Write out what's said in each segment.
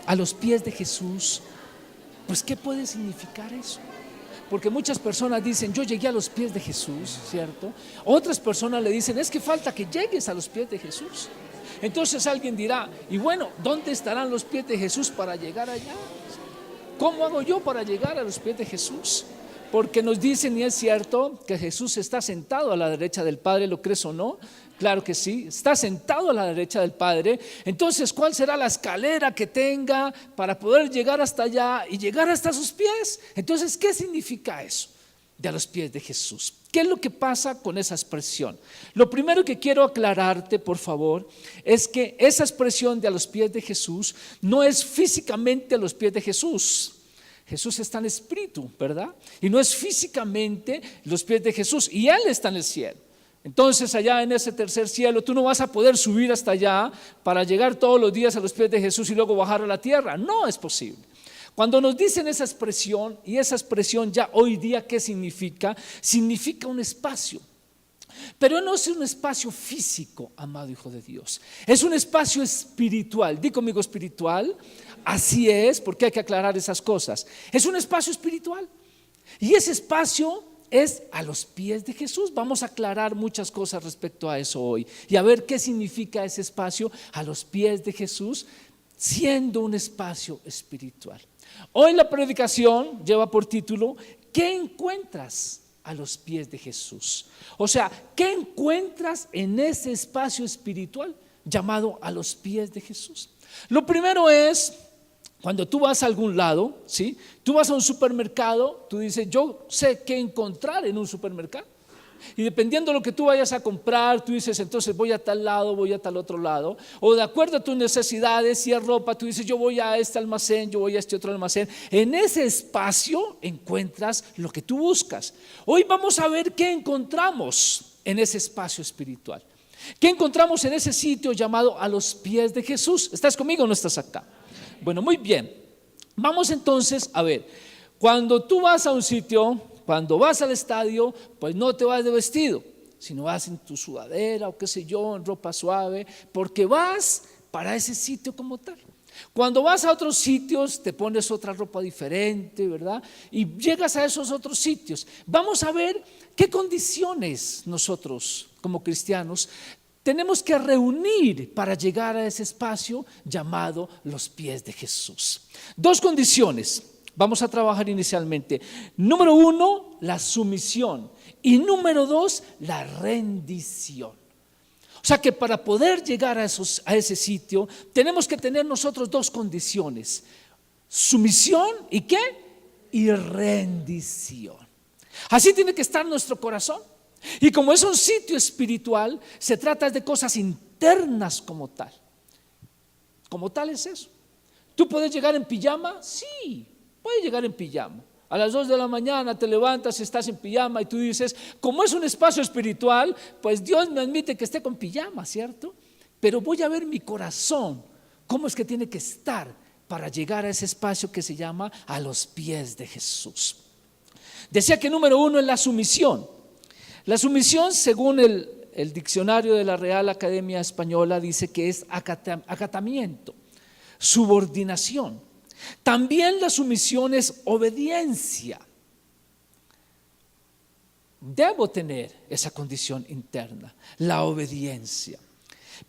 a los pies de Jesús, pues ¿qué puede significar eso? Porque muchas personas dicen, yo llegué a los pies de Jesús, ¿cierto? Otras personas le dicen, es que falta que llegues a los pies de Jesús. Entonces alguien dirá, y bueno, ¿dónde estarán los pies de Jesús para llegar allá? ¿Cómo hago yo para llegar a los pies de Jesús? Porque nos dicen, y es cierto, que Jesús está sentado a la derecha del Padre, ¿lo crees o no? Claro que sí, está sentado a la derecha del Padre. Entonces, ¿cuál será la escalera que tenga para poder llegar hasta allá y llegar hasta sus pies? Entonces, ¿qué significa eso? De a los pies de Jesús. ¿Qué es lo que pasa con esa expresión? Lo primero que quiero aclararte, por favor, es que esa expresión de a los pies de Jesús no es físicamente a los pies de Jesús. Jesús está en espíritu, ¿verdad? Y no es físicamente los pies de Jesús, y Él está en el cielo. Entonces allá en ese tercer cielo tú no vas a poder subir hasta allá para llegar todos los días a los pies de Jesús y luego bajar a la tierra. No es posible. Cuando nos dicen esa expresión, y esa expresión ya hoy día, ¿qué significa? Significa un espacio. Pero no es un espacio físico, amado hijo de Dios. Es un espacio espiritual. Di conmigo espiritual. Así es, porque hay que aclarar esas cosas. Es un espacio espiritual. Y ese espacio es a los pies de Jesús. Vamos a aclarar muchas cosas respecto a eso hoy. Y a ver qué significa ese espacio a los pies de Jesús, siendo un espacio espiritual. Hoy la predicación lleva por título, ¿qué encuentras a los pies de Jesús? O sea, ¿qué encuentras en ese espacio espiritual llamado a los pies de Jesús? Lo primero es, cuando tú vas a algún lado, ¿sí? Tú vas a un supermercado, tú dices, yo sé qué encontrar en un supermercado. Y dependiendo de lo que tú vayas a comprar, tú dices, entonces voy a tal lado, voy a tal otro lado. O de acuerdo a tus necesidades, si es ropa, tú dices, yo voy a este almacén, yo voy a este otro almacén. En ese espacio encuentras lo que tú buscas. Hoy vamos a ver qué encontramos en ese espacio espiritual. ¿Qué encontramos en ese sitio llamado a los pies de Jesús? ¿Estás conmigo o no estás acá? Bueno, muy bien. Vamos entonces a ver, cuando tú vas a un sitio, cuando vas al estadio, pues no te vas de vestido, sino vas en tu sudadera o qué sé yo, en ropa suave, porque vas para ese sitio como tal. Cuando vas a otros sitios te pones otra ropa diferente, ¿verdad? Y llegas a esos otros sitios. Vamos a ver qué condiciones nosotros como cristianos tenemos que reunir para llegar a ese espacio llamado los pies de Jesús. Dos condiciones. Vamos a trabajar inicialmente. Número 1, la sumisión. Y número 2, la rendición. O sea que para poder llegar a ese sitio tenemos que tener nosotros dos condiciones. Sumisión y ¿qué? Y rendición. Así tiene que estar nuestro corazón. Y como es un sitio espiritual, se trata de cosas internas como tal. Como tal es eso. ¿Tú puedes llegar en pijama? Sí. Puede llegar en pijama. A las 2 de la mañana te levantas y estás en pijama y tú dices, como es un espacio espiritual, pues Dios me admite que esté con pijama, ¿cierto? Pero voy a ver mi corazón, cómo es que tiene que estar para llegar a ese espacio que se llama a los pies de Jesús. Decía que número 1 es la sumisión. La sumisión, según el diccionario de la Real Academia Española, dice que es acatamiento, subordinación. También la sumisión es obediencia. Debo tener esa condición interna, la obediencia.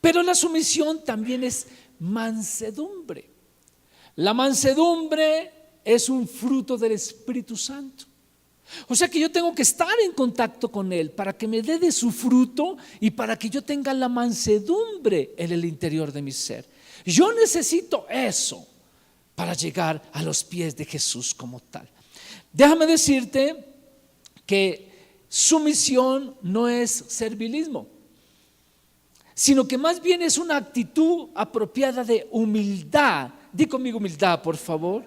Pero la sumisión también es mansedumbre. La mansedumbre es un fruto del Espíritu Santo. O sea que yo tengo que estar en contacto con Él para que me dé de su fruto y para que yo tenga la mansedumbre en el interior de mi ser. Yo necesito eso para llegar a los pies de Jesús como tal. Déjame decirte que sumisión no es servilismo, sino que más bien es una actitud apropiada de humildad. Di conmigo humildad, por favor.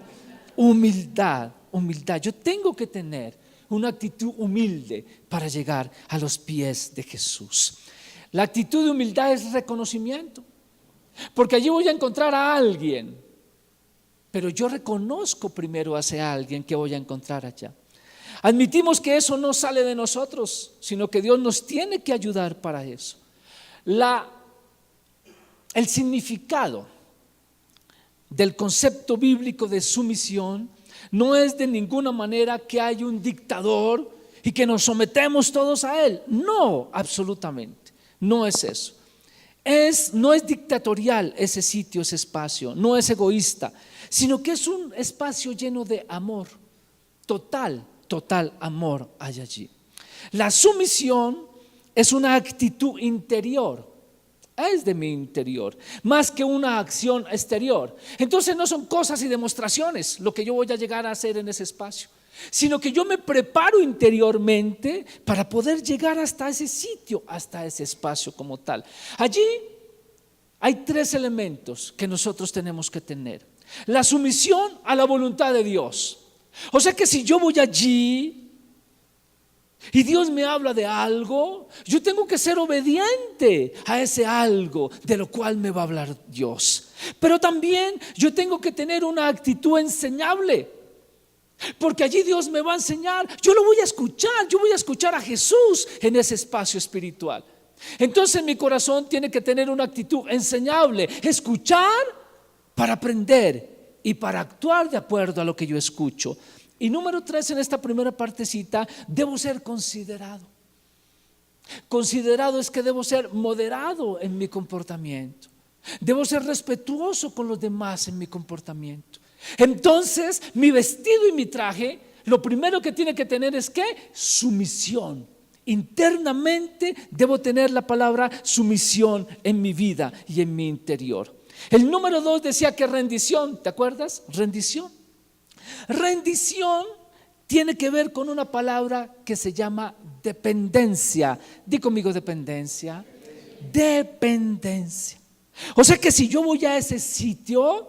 Humildad, humildad. Yo tengo que tener una actitud humilde para llegar a los pies de Jesús. La actitud de humildad es reconocimiento, porque allí voy a encontrar a alguien, pero yo reconozco primero a ese alguien que voy a encontrar allá. Admitimos que eso no sale de nosotros, sino que Dios nos tiene que ayudar para eso. El significado del concepto bíblico de sumisión no es de ninguna manera que hay un dictador y que nos sometemos todos a él. No, absolutamente, no es eso. No es dictatorial ese sitio, ese espacio, no es egoísta, sino que es un espacio lleno de amor, total amor hay allí. La sumisión es una actitud interior, es de mi interior, más que una acción exterior. Entonces no son cosas y demostraciones lo que yo voy a llegar a hacer en ese espacio, sino que yo me preparo interiormente para poder llegar hasta ese sitio, hasta ese espacio como tal. Allí hay 3 elementos que nosotros tenemos que tener: la sumisión a la voluntad de Dios. O sea que si yo voy allí y Dios me habla de algo, yo tengo que ser obediente a ese algo de lo cual me va a hablar Dios. Pero también yo tengo que tener una actitud enseñable, porque allí Dios me va a enseñar. Yo lo voy a escuchar, yo voy a escuchar a Jesús en ese espacio espiritual. Entonces mi corazón tiene que tener una actitud enseñable, escuchar para aprender y para actuar de acuerdo a lo que yo escucho. Y número 3, en esta primera partecita, debo ser considerado. Considerado es que debo ser moderado en mi comportamiento, debo ser respetuoso con los demás en mi comportamiento. Entonces mi vestido y mi traje, lo primero que tiene que tener es ¿qué? Sumisión. Internamente debo tener la palabra sumisión en mi vida y en mi interior. El número 2 decía que rendición, ¿te acuerdas? Rendición tiene que ver con una palabra que se llama dependencia. Di conmigo dependencia. Dependencia. O sea que si yo voy a ese sitio,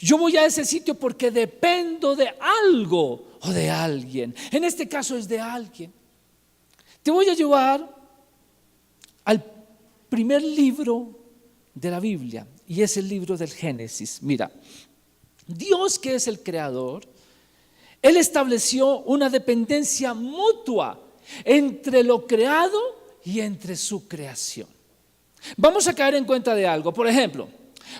yo voy a ese sitio porque dependo de algo o de alguien. En este caso es de alguien. Te voy a llevar al primer libro de la Biblia, y es el libro del Génesis. Mira, Dios, que es el creador, Él estableció una dependencia mutua entre lo creado y entre su creación. Vamos a caer en cuenta de algo. Por ejemplo,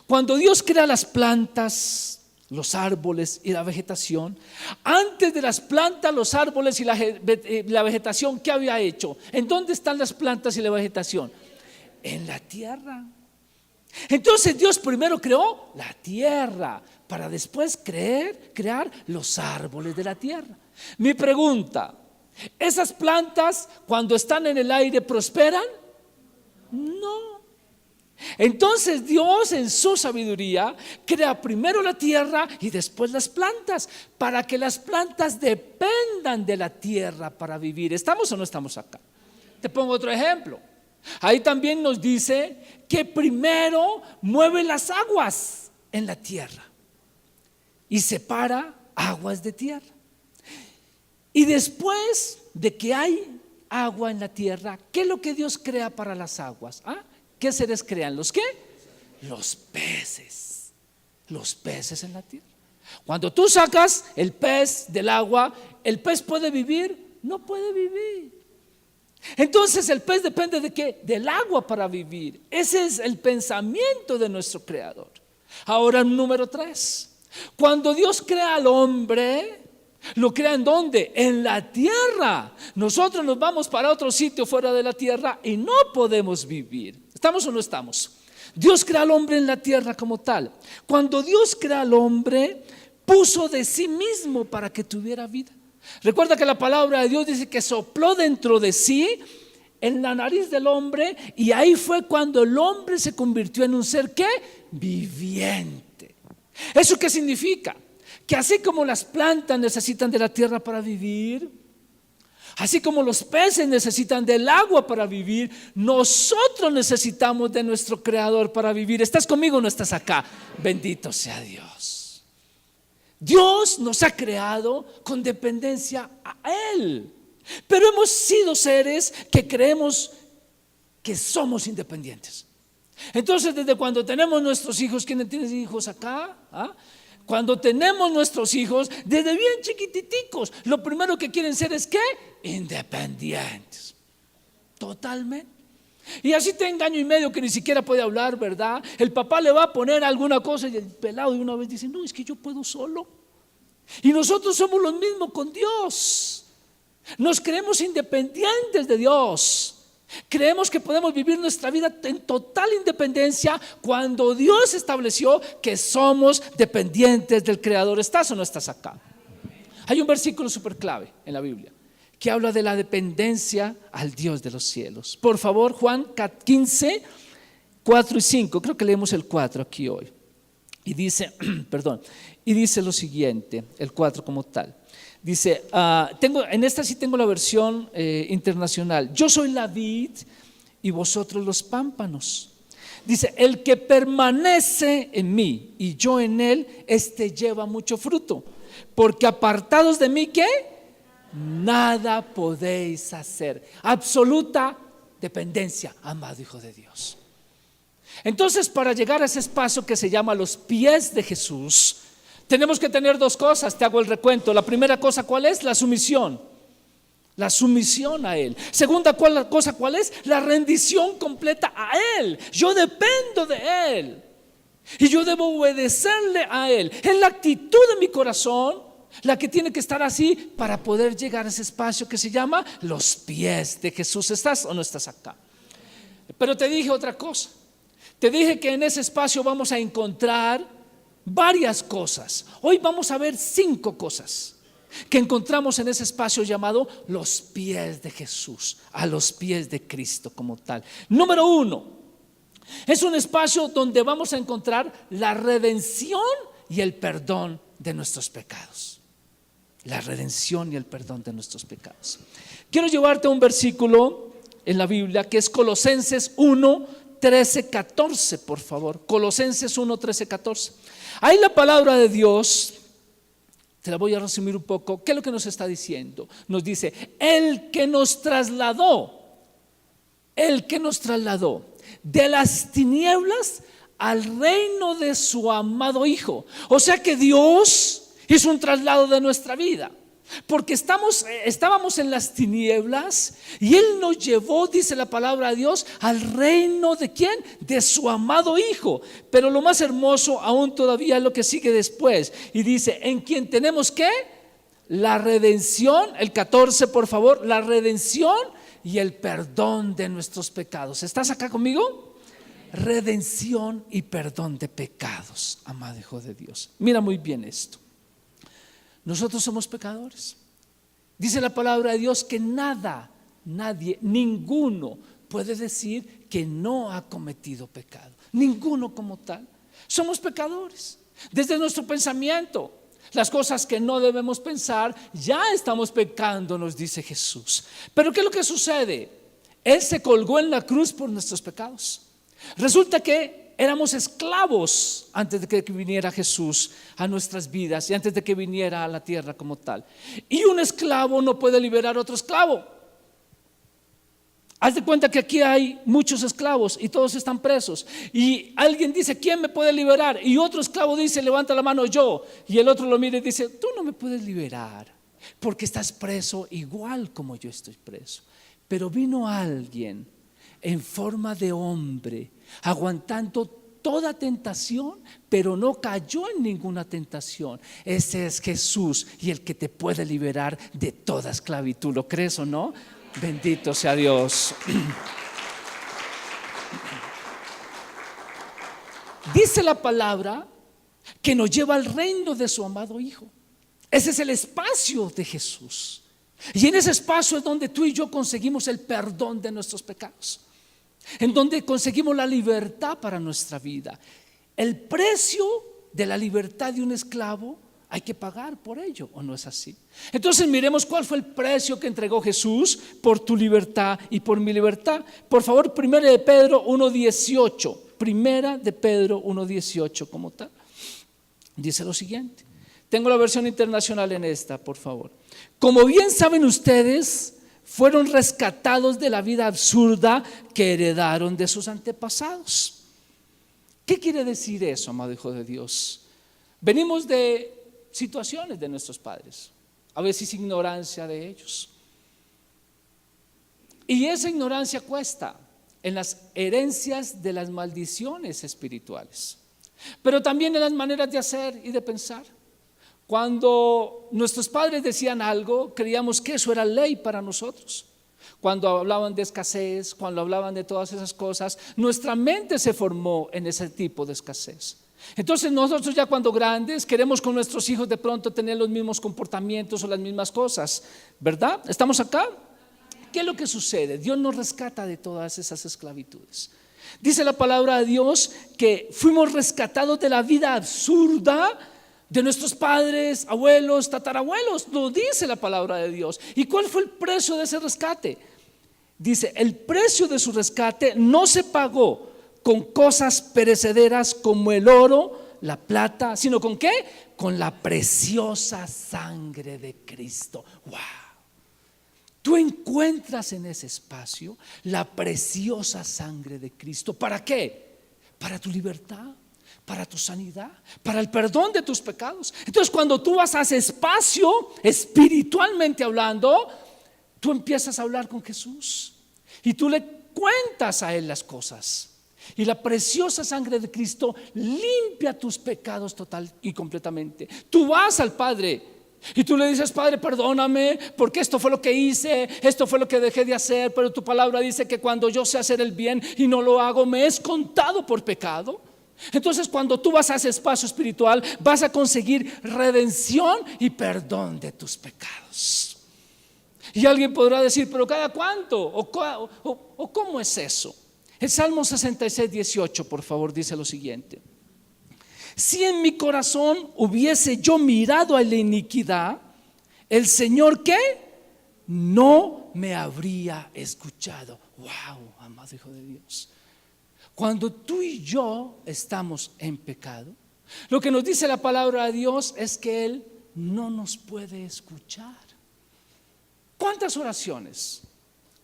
cuando Dios crea las plantas, los árboles y la vegetación, antes de las plantas, los árboles y la vegetación, ¿qué había hecho? ¿En dónde están las plantas y la vegetación? En la tierra. Entonces Dios primero creó la tierra para después crear los árboles de la tierra. Mi pregunta: ¿esas plantas cuando están en el aire prosperan? No. Entonces Dios, en su sabiduría, crea primero la tierra y después las plantas, para que las plantas dependan de la tierra para vivir. ¿Estamos o no estamos acá? Te pongo otro ejemplo. Ahí también nos dice que primero mueve las aguas en la tierra y separa aguas de tierra. Y después de que hay agua en la tierra, ¿qué es lo que Dios crea para las aguas? ¿Qué seres crean? ¿Los qué? Los peces. Los peces en la tierra. Cuando tú sacas el pez del agua, ¿el pez puede vivir? No puede vivir. Entonces el pez depende de ¿qué? Del agua para vivir. Ese es el pensamiento de nuestro creador. Ahora, número 3. Cuando Dios crea al hombre, ¿lo crea en dónde? En la tierra. Nosotros nos vamos para otro sitio fuera de la tierra y no podemos vivir. ¿Estamos o no estamos? Dios crea al hombre en la tierra como tal. Cuando Dios crea al hombre, puso de sí mismo para que tuviera vida. Recuerda que la palabra de Dios dice que sopló dentro de sí, en la nariz del hombre, y ahí fue cuando el hombre se convirtió en un ser ¿qué? Viviente. ¿Eso qué significa? Que así como las plantas necesitan de la tierra para vivir, así como los peces necesitan del agua para vivir, nosotros necesitamos de nuestro creador para vivir. ¿Estás conmigo o no estás acá? Bendito sea Dios. Dios nos ha creado con dependencia a Él, pero hemos sido seres que creemos que somos independientes. Entonces, desde cuando tenemos nuestros hijos, ¿quién tiene hijos acá? Cuando tenemos nuestros hijos, desde bien chiquititicos, lo primero que quieren ser es ¿qué? Independientes. Totalmente. Y así tenga año y medio que ni siquiera puede hablar, ¿verdad? El papá le va a poner alguna cosa y el pelado de una vez dice, no, es que yo puedo solo. Y nosotros somos los mismos con Dios. Nos creemos independientes de Dios. Creemos que podemos vivir nuestra vida en total independencia cuando Dios estableció que somos dependientes del Creador. ¿Estás o no estás acá? Hay un versículo súper clave en la Biblia que habla de la dependencia al Dios de los cielos. Por favor, Juan 15, 4 y 5. Creo que leemos el 4 aquí hoy. Y dice, y dice lo siguiente, el 4 como tal. Dice, en esta sí tengo la versión internacional. Yo soy la vid y vosotros los pámpanos. Dice, el que permanece en mí y yo en él, este lleva mucho fruto. Porque apartados de mí, ¿qué? Nada podéis hacer. Absoluta dependencia, amado Hijo de Dios. Entonces, para llegar a ese espacio que se llama los pies de Jesús, tenemos que tener dos cosas. Te hago el recuento. La primera cosa, ¿cuál es? La sumisión. La sumisión a Él. Segunda cosa, ¿cuál es? La rendición completa a Él. Yo dependo de Él y yo debo obedecerle a Él. Es la actitud de mi corazón la que tiene que estar así para poder llegar a ese espacio que se llama los pies de Jesús. ¿Estás o no estás acá? Pero te dije otra cosa. Te dije que en ese espacio vamos a encontrar varias cosas. Hoy vamos a ver 5 cosas que encontramos en ese espacio llamado los pies de Jesús, a los pies de Cristo como tal. Número 1, es un espacio donde vamos a encontrar la redención y el perdón de nuestros pecados. La redención y el perdón de nuestros pecados. Quiero llevarte a un versículo en la Biblia que es Colosenses 1, 13, 14, por favor. Colosenses 1, 13, 14. Ahí la palabra de Dios, te la voy a resumir un poco. ¿Qué es lo que nos está diciendo? Nos dice, el que nos trasladó de las tinieblas al reino de su amado Hijo. O sea que Dios hizo un traslado de nuestra vida, porque estábamos en las tinieblas y Él nos llevó, dice la palabra de Dios, al reino de ¿quién? De su amado Hijo. Pero lo más hermoso aún todavía es lo que sigue después y dice, en quien tenemos ¿qué? La redención, el 14 por favor, la redención y el perdón de nuestros pecados. ¿Estás acá conmigo? Redención y perdón de pecados, amado Hijo de Dios. Mira muy bien esto. Nosotros somos pecadores. Dice la palabra de Dios que nadie, ninguno puede decir que no ha cometido pecado. Ninguno como tal. Somos pecadores. Desde nuestro pensamiento, las cosas que no debemos pensar, ya estamos pecando, nos dice Jesús. Pero ¿qué es lo que sucede? Él se colgó en la cruz por nuestros pecados. Resulta que éramos esclavos antes de que viniera Jesús a nuestras vidas y antes de que viniera a la tierra como tal. Y un esclavo no puede liberar a otro esclavo. Haz de cuenta que aquí hay muchos esclavos y todos están presos. Y alguien dice, ¿quién me puede liberar? Y otro esclavo dice, levanta la mano, yo. Y el otro lo mira y dice, tú no me puedes liberar porque estás preso igual como yo estoy preso. Pero vino alguien en forma de hombre, aguantando toda tentación, pero no cayó en ninguna tentación. Ese es Jesús y el que te puede liberar de toda esclavitud. ¿Lo crees o no? Bendito sea Dios. Dice la palabra que nos lleva al reino de su amado Hijo. Ese es el espacio de Jesús. Y en ese espacio es donde tú y yo conseguimos el perdón de nuestros pecados, en donde conseguimos la libertad para nuestra vida. El precio de la libertad de un esclavo hay que pagar por ello, ¿o no es así? Entonces miremos cuál fue el precio que entregó Jesús por tu libertad y por mi libertad. Por favor, 1 de Pedro 1:18. 1 de Pedro 1:18 como tal. Dice lo siguiente. Tengo la versión internacional en esta, por favor. Como bien saben ustedes, fueron rescatados de la vida absurda que heredaron de sus antepasados. ¿Qué quiere decir eso, amado Hijo de Dios? Venimos de situaciones de nuestros padres, a veces ignorancia de ellos. Y esa ignorancia cuesta, en las herencias de las maldiciones espirituales, pero también en las maneras de hacer y de pensar. Cuando nuestros padres decían algo, creíamos que eso era ley para nosotros. Cuando hablaban de escasez, cuando hablaban de todas esas cosas, nuestra mente se formó en ese tipo de escasez. Entonces nosotros ya cuando grandes queremos con nuestros hijos de pronto tener los mismos comportamientos o las mismas cosas, ¿verdad? ¿Estamos acá? ¿Qué es lo que sucede? Dios nos rescata de todas esas esclavitudes. Dice la palabra de Dios que fuimos rescatados de la vida absurda de nuestros padres, abuelos, tatarabuelos. Lo dice la palabra de Dios. ¿Y cuál fue el precio de ese rescate? Dice, el precio de su rescate no se pagó con cosas perecederas como el oro, la plata, sino ¿con qué? Con la preciosa sangre de Cristo. ¡Wow! Tú encuentras en ese espacio la preciosa sangre de Cristo. ¿Para qué? Para tu libertad, para tu sanidad, para el perdón de tus pecados. Entonces cuando tú vas a ese espacio, espiritualmente hablando, tú empiezas a hablar con Jesús y tú le cuentas a Él las cosas. Y la preciosa sangre de Cristo limpia tus pecados total y completamente. Tú vas al Padre y tú le dices, Padre, perdóname porque esto fue lo que hice, esto fue lo que dejé de hacer, pero tu palabra dice que cuando yo sé hacer el bien y no lo hago, me es contado por pecado. Entonces cuando tú vas a ese espacio espiritual, vas a conseguir redención y perdón de tus pecados. Y alguien podrá decir, pero ¿cada cuánto? ¿O cómo es eso? El Salmo 66, 18, por favor, dice lo siguiente: si en mi corazón hubiese yo mirado a la iniquidad, el Señor, ¿qué? No me habría escuchado. Wow, amado Hijo de Dios. Cuando tú y yo estamos en pecado, lo que nos dice la palabra de Dios es que Él no nos puede escuchar. ¿Cuántas oraciones,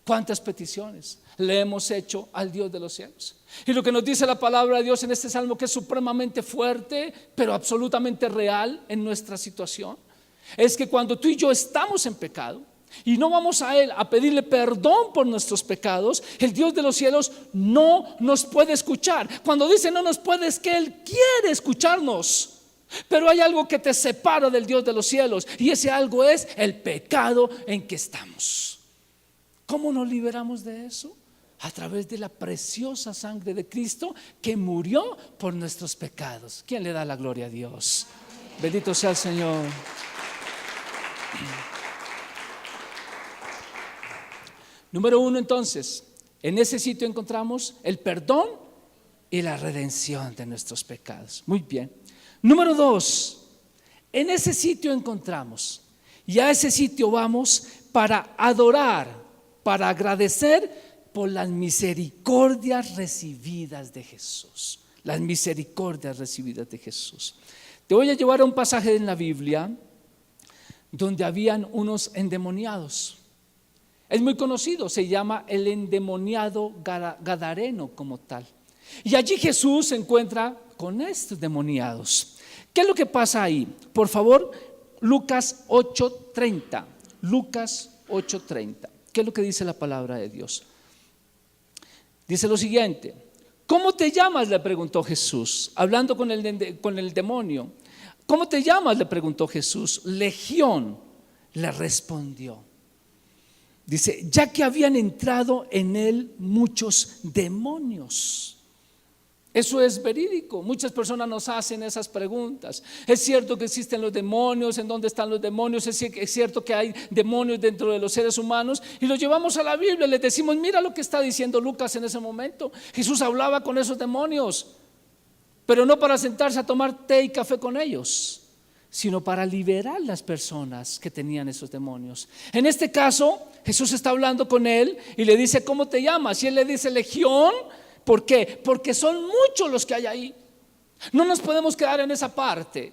cuántas peticiones le hemos hecho al Dios de los cielos? Y lo que nos dice la palabra de Dios en este salmo, que es supremamente fuerte, pero absolutamente real en nuestra situación, es que cuando tú y yo estamos en pecado y no vamos a Él a pedirle perdón por nuestros pecados, el Dios de los cielos no nos puede escuchar. Cuando dice no nos puede, es que Él quiere escucharnos, pero hay algo que te separa del Dios de los cielos, y ese algo es el pecado en que estamos. ¿Cómo nos liberamos de eso? A través de la preciosa sangre de Cristo que murió por nuestros pecados. ¿Quién le da la gloria a Dios? Bendito sea el Señor. Número uno, entonces, en ese sitio encontramos el perdón y la redención de nuestros pecados. Muy bien. Número dos, en ese sitio encontramos, y a ese sitio vamos para adorar, para agradecer por las misericordias recibidas de Jesús. Las misericordias recibidas de Jesús. Te voy a llevar a un pasaje en la Biblia donde habían unos endemoniados. Es muy conocido, se llama el endemoniado gadareno como tal. Y allí Jesús se encuentra con estos demoniados. ¿Qué es lo que pasa ahí? Por favor, Lucas 8:30. Lucas 8:30. ¿Qué es lo que dice la palabra de Dios? Dice lo siguiente: ¿cómo te llamas?, le preguntó Jesús, hablando con el demonio. ¿Cómo te llamas?, le preguntó Jesús. Legión, le respondió. Dice, ya que habían entrado en él muchos demonios. Eso es verídico. Muchas personas nos hacen esas preguntas. ¿Es cierto que existen los demonios? ¿En dónde están los demonios? ¿Es cierto que hay demonios dentro de los seres humanos? Y los llevamos a la Biblia, les decimos, mira lo que está diciendo Lucas en ese momento. Jesús hablaba con esos demonios, pero no para sentarse a tomar té y café con ellos, sino para liberar las personas que tenían esos demonios. En este caso, Jesús está hablando con él y le dice, ¿cómo te llamas? Y él le dice, Legión. ¿Por qué? Porque son muchos los que hay ahí. No nos podemos quedar en esa parte.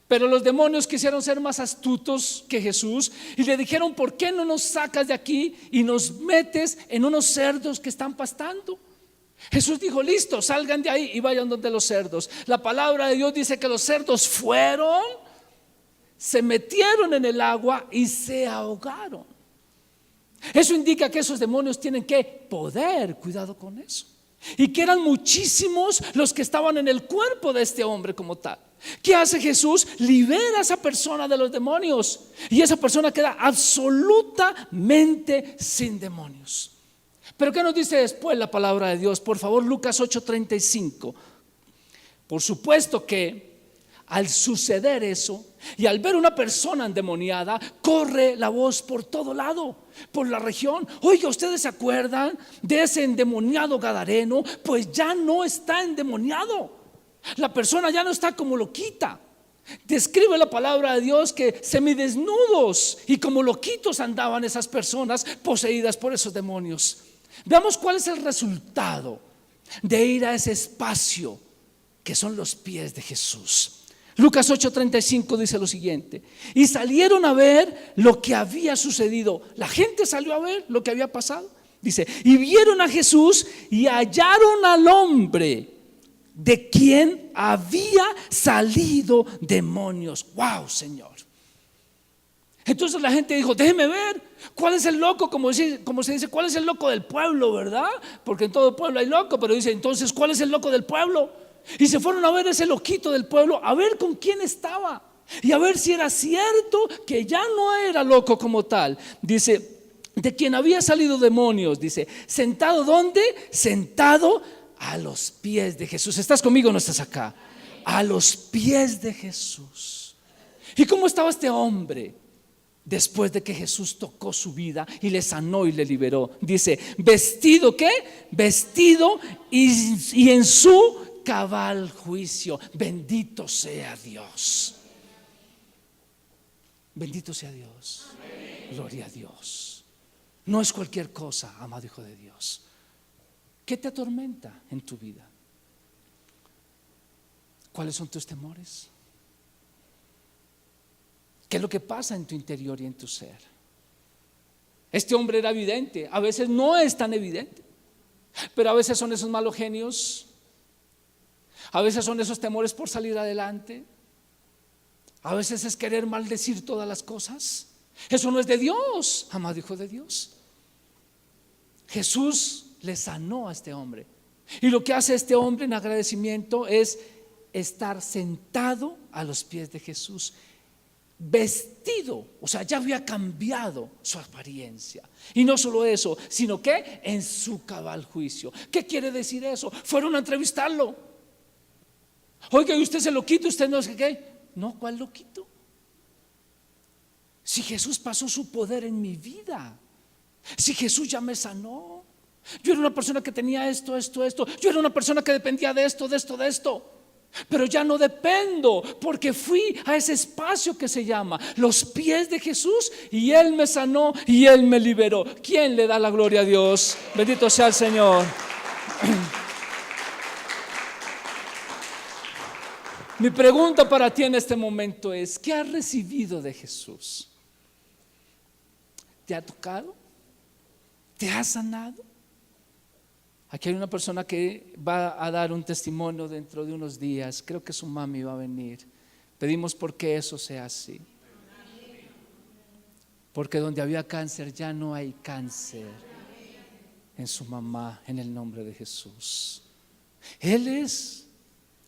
Pero los demonios quisieron ser más astutos que Jesús y le dijeron, ¿por qué no nos sacas de aquí y nos metes en unos cerdos que están pastando? Jesús dijo, listo, salgan de ahí y vayan donde los cerdos. La palabra de Dios dice que los cerdos fueron, se metieron en el agua y se ahogaron. Eso indica que esos demonios tienen que poder, cuidado con eso. Y que eran muchísimos los que estaban en el cuerpo de este hombre como tal. ¿Qué hace Jesús? Libera a esa persona de los demonios y esa persona queda absolutamente sin demonios. Pero ¿qué nos dice después la palabra de Dios? Por favor, Lucas 8:35. Por supuesto que al suceder eso y al ver una persona endemoniada, corre la voz por todo lado, por la región. Oiga, ¿ustedes se acuerdan de ese endemoniado gadareno? Pues ya no está endemoniado. La persona ya no está como loquita. Describe la palabra de Dios que semidesnudos y como loquitos andaban esas personas poseídas por esos demonios. Veamos cuál es el resultado de ir a ese espacio que son los pies de Jesús. Lucas 8:35 dice lo siguiente: y salieron a ver lo que había sucedido. La gente salió a ver lo que había pasado. Dice, y vieron a Jesús y hallaron al hombre de quien había salido demonios. Wow, Señor. Entonces la gente dijo, déjeme ver cuál es el loco, como se dice, cuál es el loco del pueblo, ¿verdad? Porque en todo pueblo hay loco, pero dice, entonces, ¿cuál es el loco del pueblo? Y se fueron a ver ese loquito del pueblo, a ver con quién estaba y a ver si era cierto que ya no era loco como tal. Dice, de quien había salido demonios, dice, sentado ¿dónde? Sentado a los pies de Jesús. ¿Estás conmigo o no estás acá? A los pies de Jesús. ¿Y cómo estaba este hombre después de que Jesús tocó su vida y le sanó y le liberó? Dice, vestido ¿qué? Vestido y en su cabal juicio. Bendito sea Dios. Bendito sea Dios. Gloria a Dios. No es cualquier cosa, amado hijo de Dios. ¿Qué te atormenta en tu vida? ¿Cuáles son tus temores? ¿Qué es lo que pasa en tu interior y en tu ser? Este hombre era evidente, a veces no es tan evidente, pero a veces son esos malos genios, a veces son esos temores por salir adelante, a veces es querer maldecir todas las cosas. Eso no es de Dios, amado hijo de Dios. Jesús le sanó a este hombre. Y lo que hace este hombre en agradecimiento es estar sentado a los pies de Jesús, vestido, o sea, ya había cambiado su apariencia. Y no solo eso, sino que en su cabal juicio. ¿Qué quiere decir eso? Fueron a entrevistarlo. Oiga, ¿y usted se lo quita? ¿Usted no es qué? No, ¿cuál lo quito? Si Jesús pasó su poder en mi vida, si Jesús ya me sanó. Yo era una persona que tenía esto. Yo era una persona que dependía de esto. Pero ya no dependo, porque fui a ese espacio que se llama los pies de Jesús y Él me sanó y Él me liberó. ¿Quién le da la gloria a Dios? Bendito sea el Señor. Mi pregunta para ti en este momento es: ¿qué has recibido de Jesús? ¿Te ha tocado? ¿Te ha sanado? Aquí hay una persona que va a dar un testimonio dentro de unos días. Creo que su mami va a venir. Pedimos porque eso sea así. Porque donde había cáncer ya no hay cáncer en su mamá, en el nombre de Jesús. Él es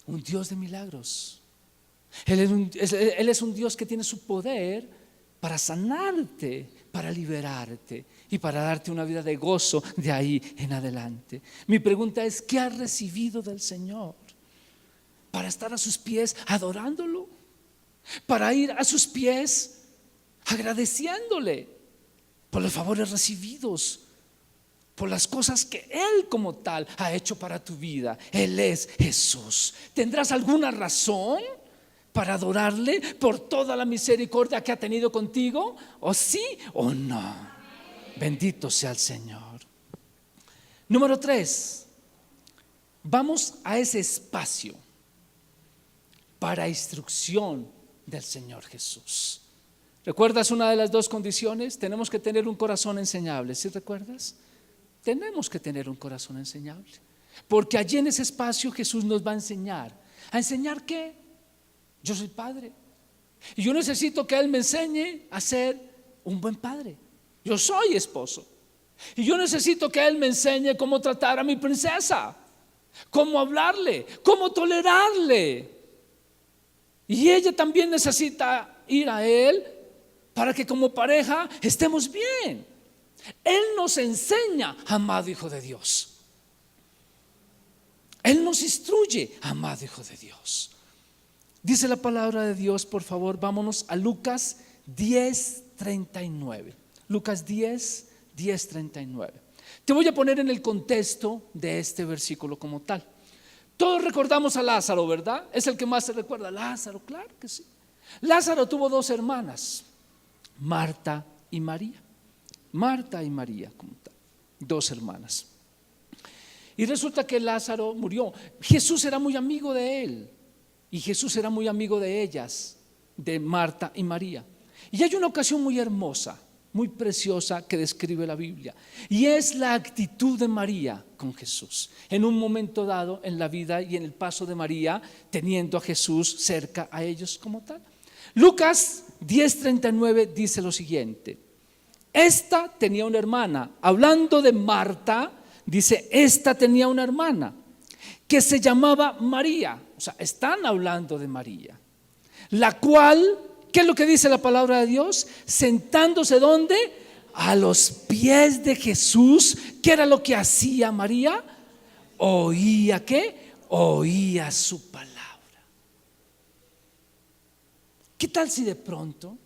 un Dios de milagros. Él es un Dios que tiene su poder para sanarte, para liberarte y para darte una vida de gozo de ahí en adelante. Mi pregunta es: ¿qué has recibido del Señor para estar a sus pies adorándolo? Para ir a sus pies agradeciéndole por los favores recibidos, por las cosas que Él como tal ha hecho para tu vida. Él es Jesús. ¿Tendrás alguna razón para adorarle por toda la misericordia que ha tenido contigo? ¿O sí o no? Bendito sea el Señor. Número 3, vamos a ese espacio para instrucción del Señor Jesús. ¿Recuerdas una de las dos condiciones? Tenemos que tener un corazón enseñable. ¿Sí recuerdas? Tenemos que tener un corazón enseñable, porque allí en ese espacio Jesús nos va a enseñar. ¿A enseñar qué? Yo soy padre y yo necesito que Él me enseñe a ser un buen padre. Yo soy esposo. Y yo necesito que Él me enseñe cómo tratar a mi princesa, cómo hablarle, cómo tolerarle. Y ella también necesita ir a Él para que como pareja estemos bien. Él nos enseña, amado Hijo de Dios. Él nos instruye, amado Hijo de Dios. Dice la palabra de Dios, por favor, vámonos a Lucas 10:39. Lucas 10:39. Te voy a poner en el contexto de este versículo como tal. Todos recordamos a Lázaro, ¿verdad? Es el que más se recuerda. Lázaro, claro que sí. Lázaro tuvo dos hermanas, Marta y María. Marta y María, como tal, dos hermanas. Y resulta que Lázaro murió. Jesús era muy amigo de él, y Jesús era muy amigo de ellas, de Marta y María. Y hay una ocasión muy hermosa, muy preciosa que describe la Biblia, y es la actitud de María con Jesús en un momento dado en la vida y en el paso de María teniendo a Jesús cerca a ellos como tal. Lucas 10:39 dice lo siguiente: esta tenía una hermana, hablando de Marta, dice, esta tenía una hermana que se llamaba María. O sea, están hablando de María, la cual, ¿qué es lo que dice la palabra de Dios? Sentándose ¿dónde? A los pies de Jesús. ¿Qué era lo que hacía María? Oía, ¿qué? Oía su palabra. ¿Qué tal si de pronto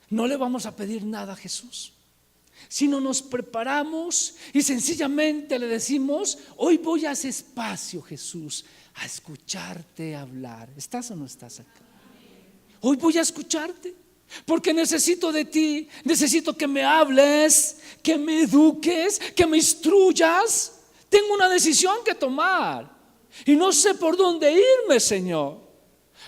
no le vamos a pedir nada a Jesús, sino nos preparamos y sencillamente le decimos: hoy voy a ese espacio, Jesús, a escucharte hablar? ¿Estás o no estás acá? Hoy voy a escucharte porque necesito de ti, necesito que me hables, que me eduques, que me instruyas. Tengo una decisión que tomar y no sé por dónde irme, Señor.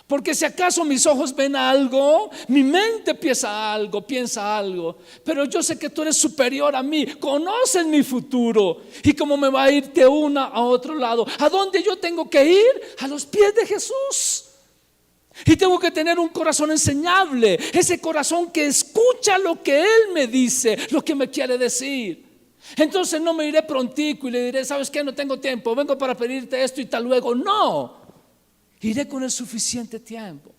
Porque si acaso mis ojos ven algo, mi mente piensa algo, pero yo sé que tú eres superior a mí, conoces mi futuro y cómo me va a ir de una a otro lado. ¿A dónde yo tengo que ir? A los pies de Jesús. Y tengo que tener un corazón enseñable, ese corazón que escucha lo que Él me dice, lo que me quiere decir. Entonces no me iré prontico y le diré: ¿sabes qué? No tengo tiempo, vengo para pedirte esto y tal luego. No. Iré con el suficiente tiempo,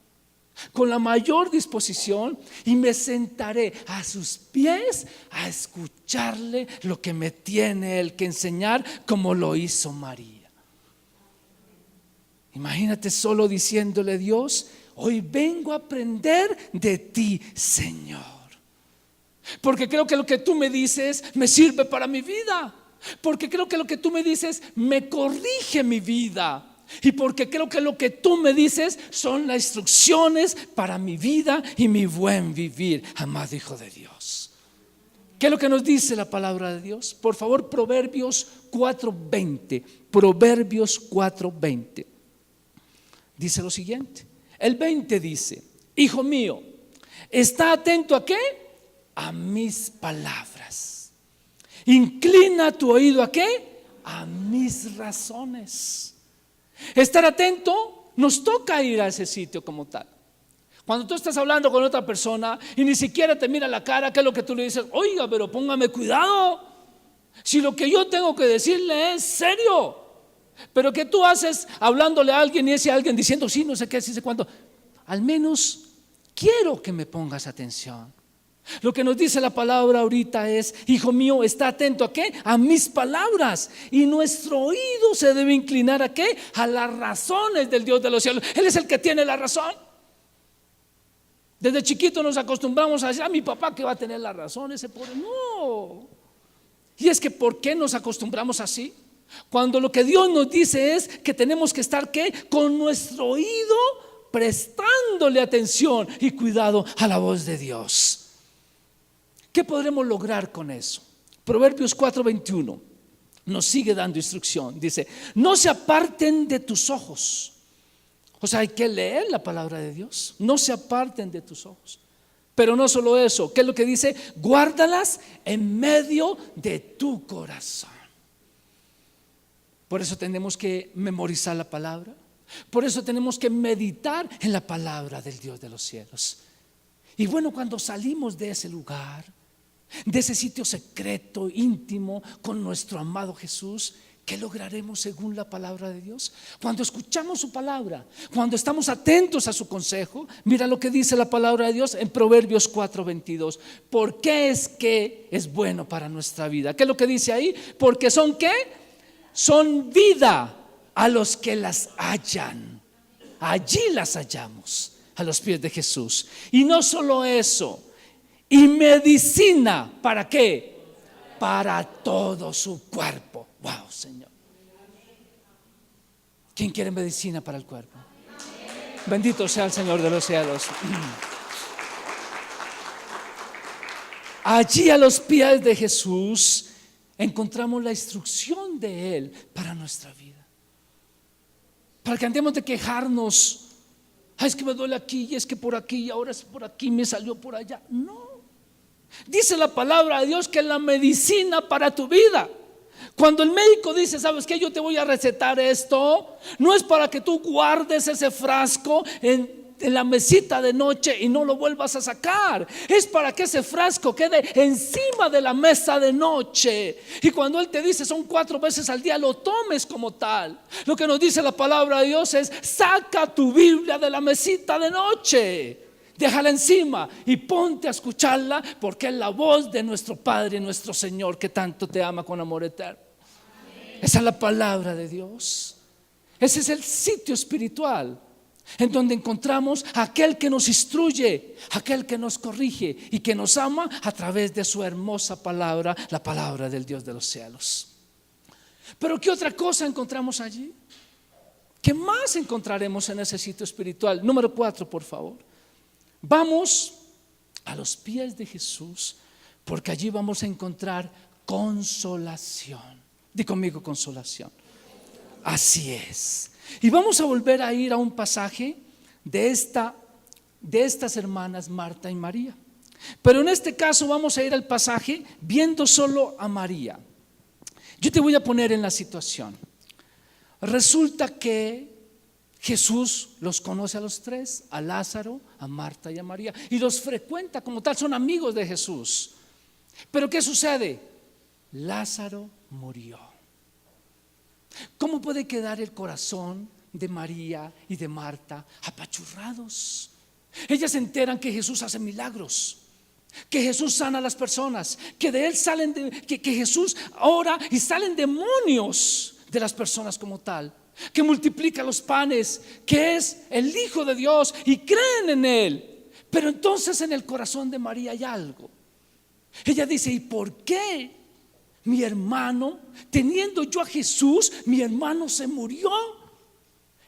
con la mayor disposición, y me sentaré a sus pies a escucharle lo que me tiene Él que enseñar, como lo hizo María. Imagínate solo diciéndole: Dios, hoy vengo a aprender de ti, Señor, porque creo que lo que tú me dices me sirve para mi vida, porque creo que lo que tú me dices me corrige mi vida, y porque creo que lo que tú me dices son las instrucciones para mi vida y mi buen vivir, amado Hijo de Dios. ¿Qué es lo que nos dice la palabra de Dios? Por favor, Proverbios 4:20. Proverbios 4:20 dice lo siguiente. El 20 dice: hijo mío, está atento ¿a qué? A mis palabras. Inclina tu oído ¿a qué? A mis razones. Estar atento nos toca ir a ese sitio como tal. Cuando tú estás hablando con otra persona y ni siquiera te mira la cara, ¿qué es lo que tú le dices? Oiga, pero póngame cuidado, si lo que yo tengo que decirle es serio. Pero ¿qué tú haces hablándole a alguien y ese alguien diciendo sí, no sé qué, sí sé cuánto? Al menos quiero que me pongas atención. Lo que nos dice la palabra ahorita es: hijo mío, está atento ¿a qué? A mis palabras. Y nuestro oído se debe inclinar ¿a qué? A las razones del Dios de los cielos. Él es el que tiene la razón. Desde chiquito nos acostumbramos a decir: mi papá que va a tener la razón, ese pobre. No. Y es que ¿por qué nos acostumbramos así? Cuando lo que Dios nos dice es que tenemos que estar ¿qué? Con nuestro oído prestándole atención y cuidado a la voz de Dios. ¿Qué podremos lograr con eso? Proverbios 4:21 nos sigue dando instrucción. Dice: no se aparten de tus ojos. O sea, hay que leer la palabra de Dios. No se aparten de tus ojos. Pero no solo eso, ¿qué es lo que dice? Guárdalas en medio de tu corazón. Por eso tenemos que memorizar la palabra. Por eso tenemos que meditar en la palabra del Dios de los cielos. Y bueno, cuando salimos de ese lugar, de ese sitio secreto, íntimo, con nuestro amado Jesús, ¿qué lograremos según la palabra de Dios? Cuando escuchamos su palabra, cuando estamos atentos a su consejo, mira lo que dice la palabra de Dios en Proverbios 4:22. ¿Por qué es que es bueno para nuestra vida? ¿Qué es lo que dice ahí? Porque son ¿qué? Son vida a los que las hallan. Allí las hallamos, a los pies de Jesús. Y no solo eso, y medicina, ¿para qué? Para todo su cuerpo. Wow, Señor. ¿Quién quiere medicina para el cuerpo? Bendito sea el Señor de los cielos. Allí a los pies de Jesús encontramos la instrucción de Él para nuestra vida. Para que andemos de quejarnos. Ay, es que me duele aquí, y es que por aquí, y ahora es por aquí, me salió por allá. No. Dice la palabra de Dios que es la medicina para tu vida. Cuando el médico dice, ¿sabes qué? Yo te voy a recetar esto, no es para que tú guardes ese frasco en la mesita de noche y no lo vuelvas a sacar. Es para que ese frasco quede encima de la mesa de noche. Y cuando Él te dice son 4 veces al día, lo tomes como tal. Lo que nos dice la palabra de Dios es: saca tu Biblia de la mesita de noche, déjala encima y ponte a escucharla, porque es la voz de nuestro Padre, nuestro Señor, que tanto te ama con amor eterno. Esa es la palabra de Dios. Ese es el sitio espiritual en donde encontramos a aquel que nos instruye, aquel que nos corrige y que nos ama a través de su hermosa palabra, la palabra del Dios de los cielos. Pero ¿qué otra cosa encontramos allí? ¿Qué más encontraremos en ese sitio espiritual? Número 4, por favor. Vamos a los pies de Jesús, porque allí vamos a encontrar consolación. Di conmigo: consolación. Así es. Y vamos a volver a ir a un pasaje de estas hermanas Marta y María. Pero en este caso vamos a ir al pasaje viendo solo a María. Yo te voy a poner en la situación. Resulta que Jesús los conoce a los 3, a Lázaro, a Marta y a María, y los frecuenta como tal, son amigos de Jesús. Pero ¿qué sucede? Lázaro murió. ¿Cómo puede quedar el corazón de María y de Marta apachurrados? Ellas se enteran que Jesús hace milagros, que Jesús sana a las personas, que de Él salen que Jesús ora y salen demonios de las personas como tal, que multiplica los panes, que es el Hijo de Dios, y creen en Él. Pero entonces en el corazón de María hay algo. Ella dice: ¿y por qué mi hermano, teniendo yo a Jesús, mi hermano se murió?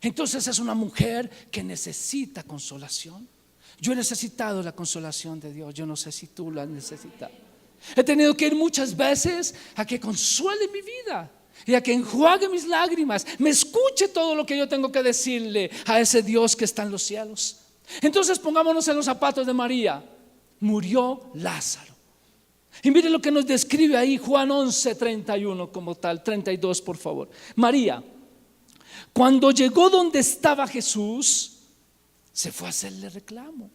Entonces es una mujer que necesita consolación. Yo he necesitado la consolación de Dios. Yo no sé si tú la has necesitado. He tenido que ir muchas veces a que consuele mi vida y a que enjuague mis lágrimas, me escuche todo lo que yo tengo que decirle a ese Dios que está en los cielos. Entonces pongámonos en los zapatos de María. Murió Lázaro. Y mire lo que nos describe ahí Juan 11:31 como tal, 32 por favor. María, cuando llegó donde estaba Jesús, se fue a hacerle reclamo.